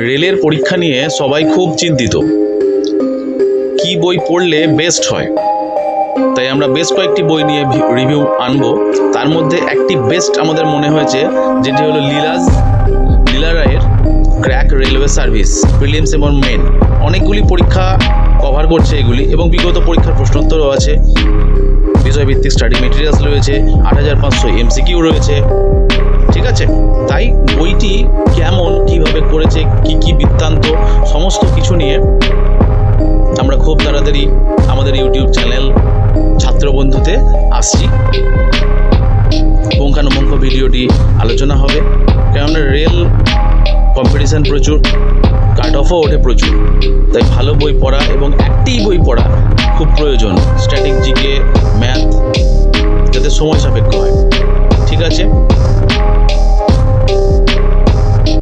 রেলের পরীক্ষা নিয়ে সবাই খুব চিন্তিত, কি বই পড়লে বেস্ট হয়। তাই আমরা বেশ কয়েকটি বই নিয়ে রিভিউ আনবো। তার মধ্যে একটি বেস্ট আমাদের মনে হয়েছে, যেটি হলো লীলা রায়ের ক্র্যাক রেলওয়ে সার্ভিস প্রিলিমস এবং মেন। অনেকগুলি পরীক্ষা কভার করছে এগুলি, এবং বিগত পরীক্ষার প্রশ্নোত্তরও আছে, বিষয়ভিত্তিক স্টাডি মেটেরিয়ালস রয়েছে, 8500 MCQ রয়েছে। ঠিক আছে, তাই বইটি কেমন, কিভাবে করেছে, কি বৃত্তান্ত, সমস্ত কিছু নিয়ে আমরা খুব তাড়াতাড়ি আমাদের ইউটিউব চ্যানেল ছাত্রবন্ধুতে আসছি। পুঙ্খানুপুঙ্খ ভিডিওটি আলোচনা হবে, কেননা রেল কম্পিটিশান প্রচুর, কাট অফও ওঠে প্রচুর। তাই ভালো বই পড়া এবং একটি বই পড়া খুব প্রয়োজন, স্ট্যাটিক, জিকে, ম্যাথ, যাতে সময় সাপেক্ষ হয়। ঠিক আছে।